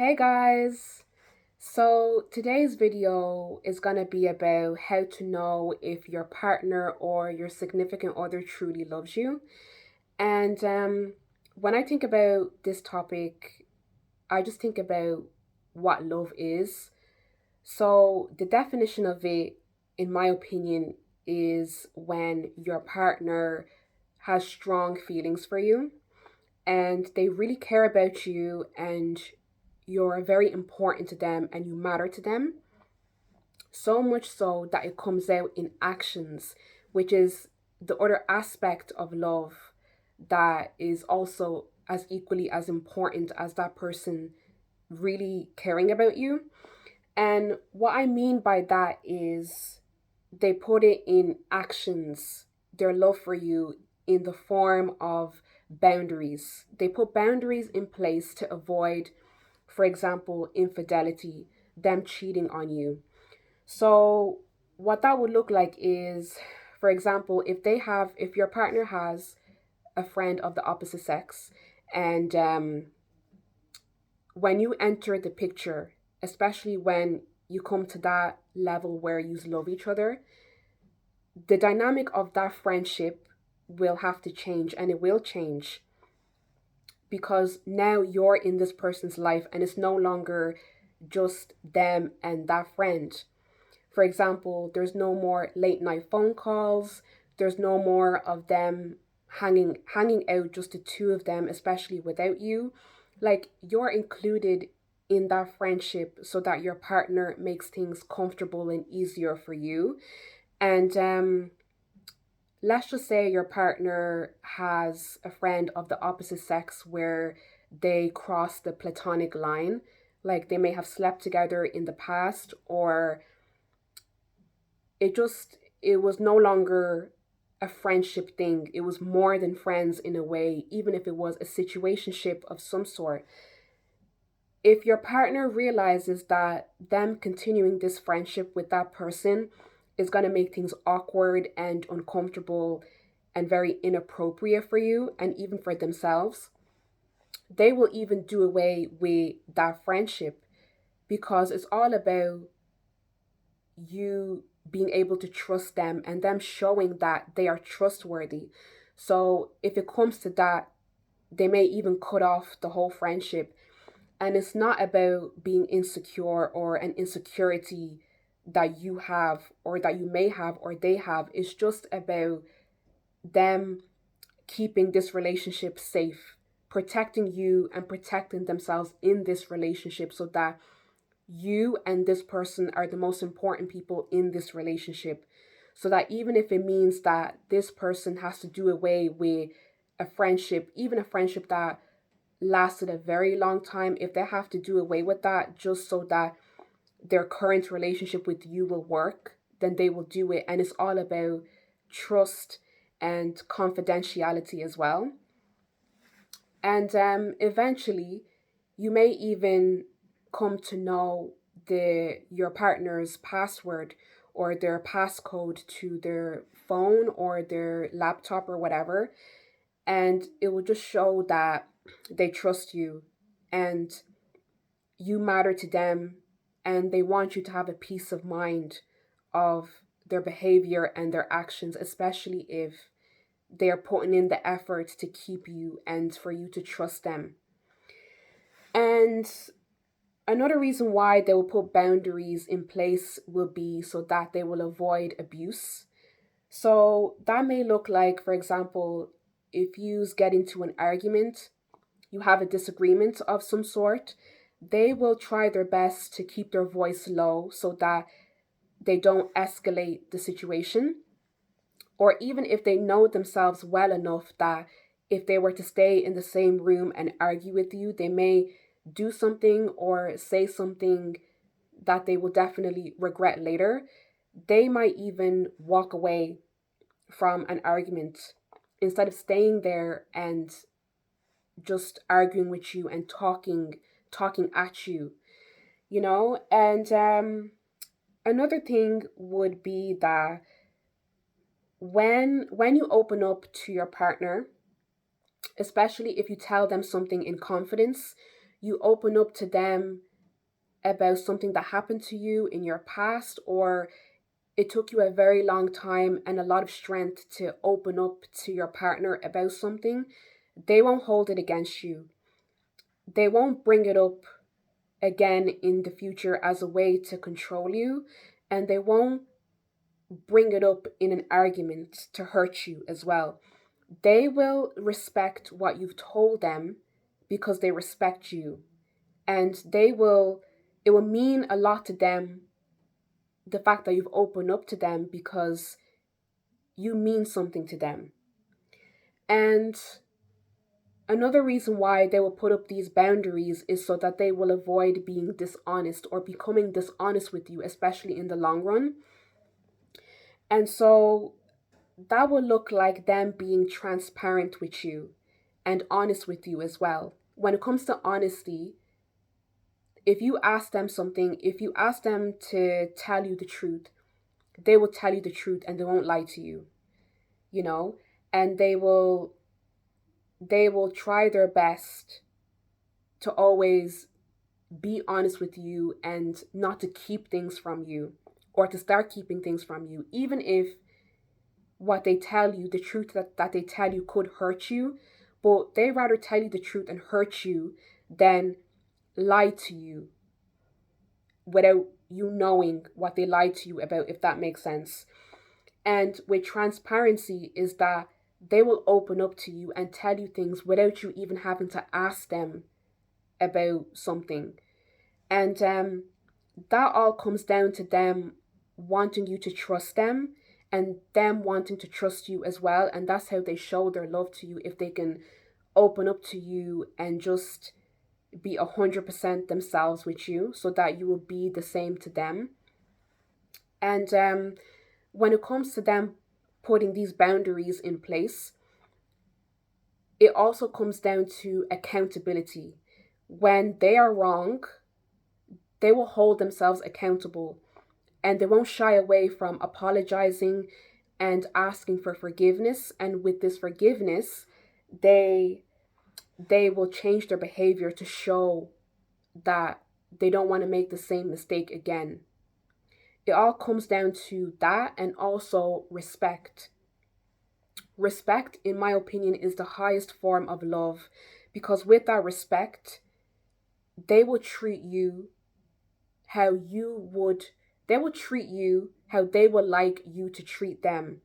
Hey guys! So today's video is going to be about how to know if your partner or your significant other truly loves you. And when I think about this topic, I just think about what love is. So the definition of it, in my opinion, is when your partner has strong feelings for you and they really care about you and you're very important to them and you matter to them, so much so that it comes out in actions, which is the other aspect of love that is also as equally as important as that person really caring about you. And what I mean by that is they put it in actions, their love for you, in the form of boundaries. They put boundaries in place to avoid, for example, infidelity, them cheating on you. So, what that would look like is, for example, if your partner has a friend of the opposite sex, and when you enter the picture, especially when you come to that level where you love each other, the dynamic of that friendship will have to change, and it will change because now you're in this person's life and it's no longer just them and that friend. For example, there's no more late night phone calls, there's no more of them hanging out just the two of them, especially without you. Like you're included in that friendship so that your partner makes things comfortable and easier for you. And let's just say your partner has a friend of the opposite sex where they cross the platonic line, like they may have slept together in the past, or it was no longer a friendship thing. It was more than friends in a way, even if it was a situationship of some sort. If your partner realizes that them continuing this friendship with that person is going to make things awkward and uncomfortable and very inappropriate for you and even for themselves, they will even do away with that friendship because it's all about you being able to trust them and them showing that they are trustworthy. So if it comes to that, they may even cut off the whole friendship. And it's not about being insecure or an insecurity that you have or that you may have or they have. It's just about them keeping this relationship safe, protecting you and protecting themselves in this relationship so that you and this person are the most important people in this relationship. So that even if it means that this person has to do away with a friendship, even a friendship that lasted a very long time, if they have to do away with that just so that their current relationship with you will work, then they will do it. And it's all about trust and confidentiality as well. And eventually, you may even come to know your partner's password or their passcode to their phone or their laptop or whatever. And it will just show that they trust you and you matter to them and they want you to have a peace of mind of their behavior and their actions, especially if they are putting in the effort to keep you and for you to trust them. And another reason why they will put boundaries in place will be so that they will avoid abuse. So that may look like, for example, if you get into an argument, you have a disagreement of some sort, they will try their best to keep their voice low so that they don't escalate the situation. Or even if they know themselves well enough that if they were to stay in the same room and argue with you, they may do something or say something that they will definitely regret later. They might even walk away from an argument instead of staying there and just arguing with you and talking at you, you know. And another thing would be that when you open up to your partner, especially if you tell them something in confidence, you open up to them about something that happened to you in your past, or it took you a very long time and a lot of strength to open up to your partner about something, they won't hold it against you. They won't bring it up again in the future as a way to control you, and they won't bring it up in an argument to hurt you as well. They will respect what you've told them because they respect you, and it will mean a lot to them, the fact that you've opened up to them, because you mean something to them. And another reason why they will put up these boundaries is so that they will avoid being dishonest or becoming dishonest with you, especially in the long run. And so that will look like them being transparent with you and honest with you as well. When it comes to honesty, if you ask them something, if you ask them to tell you the truth, they will tell you the truth and they won't lie to you, you know, and they will try their best to always be honest with you and not to keep things from you or to start keeping things from you, even if what they tell you, the truth that they tell you could hurt you, but they rather tell you the truth and hurt you than lie to you without you knowing what they lied to you about, if that makes sense. And with transparency is that they will open up to you and tell you things without you even having to ask them about something. And that all comes down to them wanting you to trust them and them wanting to trust you as well. And that's how they show their love to you, if they can open up to you and just be 100% themselves with you, so that you will be the same to them. And when it comes to them putting these boundaries in place, it also comes down to accountability. When they are wrong, they will hold themselves accountable and they won't shy away from apologizing and asking for forgiveness. And with this forgiveness, they will change their behavior to show that they don't want to make the same mistake again. It all comes down to that, and also respect. Respect, in my opinion, is the highest form of love, because with that respect, they will treat you how they will treat you how they would like you to treat them.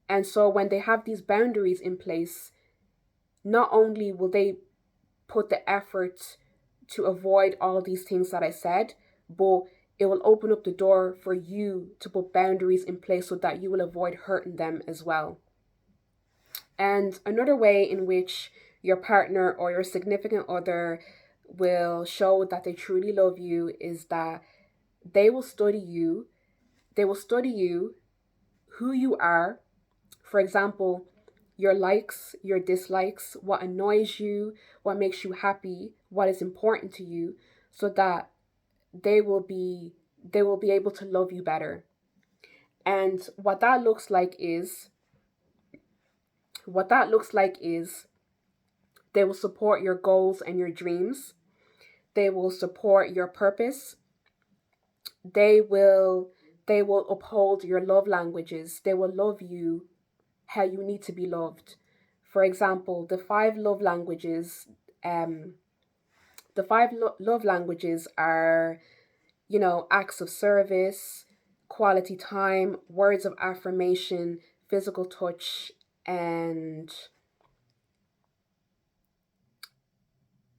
And so when they have these boundaries in place, not only will they put the effort to avoid all these things that I said, but it will open up the door for you to put boundaries in place so that you will avoid hurting them as well. And another way in which your partner or your significant other will show that they truly love you is that they will study you. They will study you, who you are. For example, your likes, your dislikes, what annoys you, what makes you happy, what is important to you, so that they will be able to love you better. And what that looks like is they will support your goals and your dreams. They will support your purpose. They will uphold your love languages. They will love you how you need to be loved. For example, um the love languages are, acts of service, quality time, words of affirmation, physical touch, and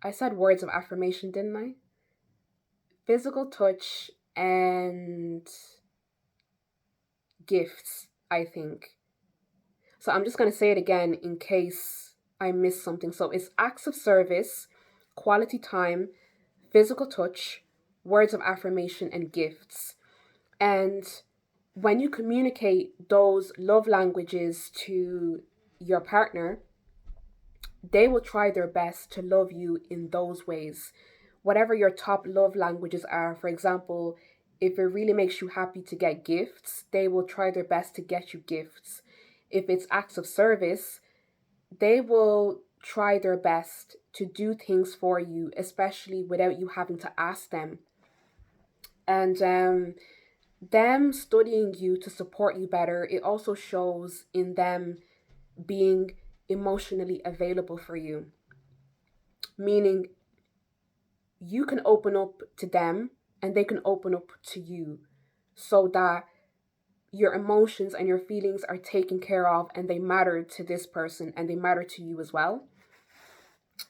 I said words of affirmation, didn't I? Physical touch and gifts, I think. So I'm just going to say it again in case I missed something. So it's acts of service, quality time, physical touch, words of affirmation, and gifts. And when you communicate those love languages to your partner, they will try their best to love you in those ways. Whatever your top love languages are, for example, if it really makes you happy to get gifts, they will try their best to get you gifts. If it's acts of service, they will try their best to do things for you, especially without you having to ask them. And them studying you to support you better, it also shows in them being emotionally available for you, meaning you can open up to them and they can open up to you, so that your emotions and your feelings are taken care of and they matter to this person and they matter to you as well.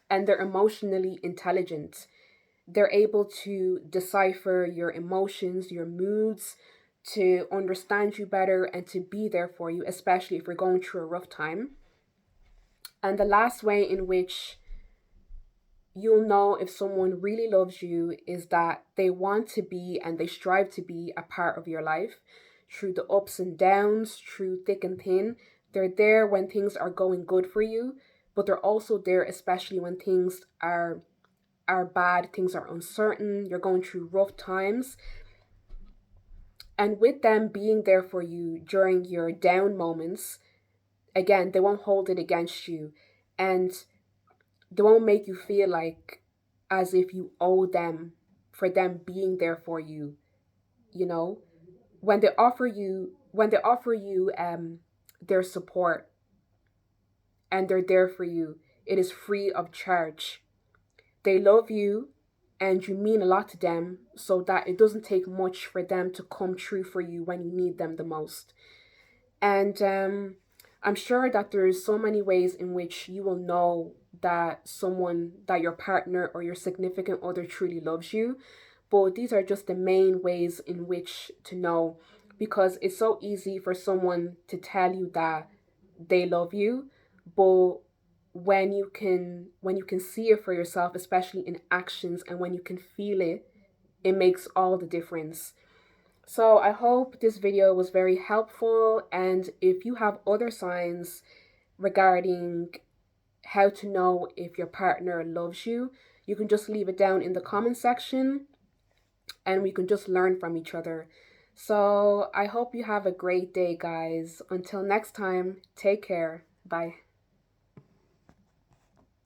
And they're emotionally intelligent. They're able to decipher your emotions, your moods, to understand you better and to be there for you, especially if you're going through a rough time. And the last way in which you'll know if someone really loves you is that they want to be and they strive to be a part of your life through the ups and downs, through thick and thin. They're there when things are going good for you, but they're also there especially when things are bad, things are uncertain, you're going through rough times. And with them being there for you during your down moments, again, they won't hold it against you. And they won't make you feel like as if you owe them for them being there for you, you know? When they offer you their support and they're there for you, it is free of charge. They love you and you mean a lot to them, so that it doesn't take much for them to come true for you when you need them the most. And I'm sure that there's so many ways in which you will know that your partner or your significant other truly loves you. But these are just the main ways in which to know, because it's so easy for someone to tell you that they love you, but when you can see it for yourself, especially in actions, and when you can feel it, it makes all the difference. So I hope this video was very helpful, and if you have other signs regarding how to know if your partner loves you, you can just leave it down in the comment section and we can just learn from each other. So I hope you have a great day, guys. Until next time, take care. Bye.